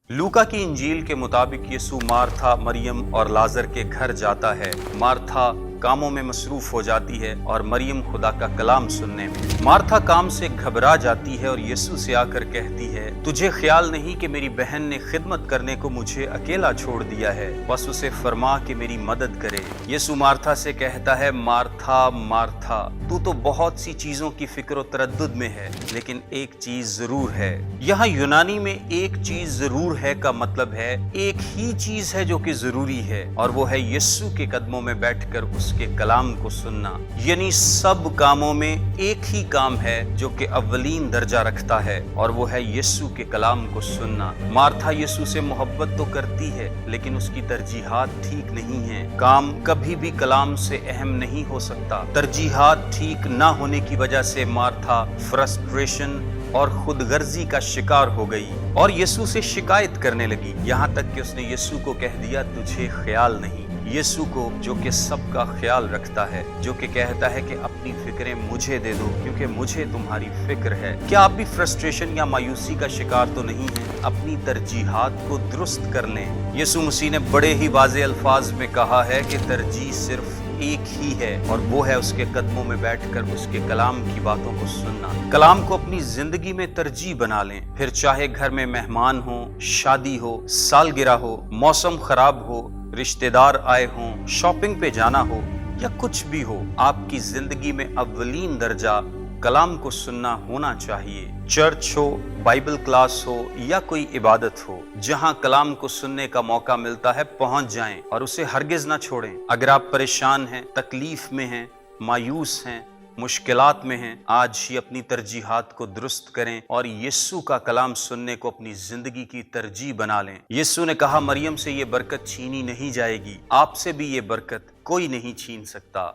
लूका की इंजील के मुताबिक यीशु मार्था, मरियम और लाजर के घर जाता है। मार्था कामों में मसरूफ हो जाती है और मरियम खुदा का कलाम सुनने में। मार्था काम से घबरा जाती है और यीशु से आकर कहती है, तुझे ख्याल नहीं कि मेरी बहन ने खिदमत करने को मुझे अकेला छोड़ दिया है, बस उसे फरमा कि मेरी मदद करे। यीशु मार्था से कहता है, मार्था मार्था, तू तो बहुत सी चीजों की फिक्र और तरद्दुद में है, लेकिन एक चीज जरूर है। यहाँ यूनानी में एक चीज जरूर है का मतलब है एक ही चीज है जो कि जरूरी है, और वो है यीशु के कदमों में बैठकर उसके कलाम को सुनना। यानी सब कामों में एक ही काम है जो कि अव्वलीन दर्जा रखता है, और वो है यीशु के कलाम को सुनना। मार्था यीशु से मोहब्बत तो करती है, लेकिन उसकी तरजीहात ठीक नहीं है। काम कभी भी कलाम से अहम नहीं हो सकता। तरजीहात ठीक ना होने की वजह से मार्था फ्रस्ट्रेशन और खुदगर्जी का शिकार हो गई और यीशु से शिकायत करने लगी, यहाँ तक कि उसने यीशु को कह दिया, तुझे ख्याल नहीं। यीशु को जो कि सबका ख्याल रखता है, जो कि कहता है कि अपनी फिक्रें मुझे दे दो क्योंकि मुझे तुम्हारी फिक्र है। क्या आप भी फ्रस्ट्रेशन या मायूसी का शिकार तो नहीं हैं? अपनी तरजीहात को दुरुस्त कर लें। यीशु मसीह ने बड़े ही वाज़ेह अल्फाज में कहा है कि तरजीह सिर्फ एक ही है, और वो है उसके कदमों में बैठकर उसके कलाम की बातों को सुनना। कलाम को अपनी जिंदगी में तरजीह बना लें, फिर चाहे घर में मेहमान हो, शादी हो, सालगिरह हो, मौसम खराब हो, रिश्तेदार आए हों, शॉपिंग पे जाना हो या कुछ भी हो, आपकी जिंदगी में अव्वलीन दर्जा कलाम को सुनना होना चाहिए। चर्च हो, बाइबल क्लास हो या कोई इबादत हो, जहां कलाम को सुनने का मौका मिलता है पहुंच जाएं और उसे हरगिज ना छोड़ें। अगर आप परेशान हैं, तकलीफ में हैं, मायूस हैं, मुश्किलात में हैं, आज ही अपनी तरजीहात को दुरुस्त करें और यीशु का कलाम सुनने को अपनी जिंदगी की तरजीह बना लें। यीशु ने कहा, मरियम से ये बरकत छीनी नहीं जाएगी, आपसे भी ये बरकत कोई नहीं छीन सकता।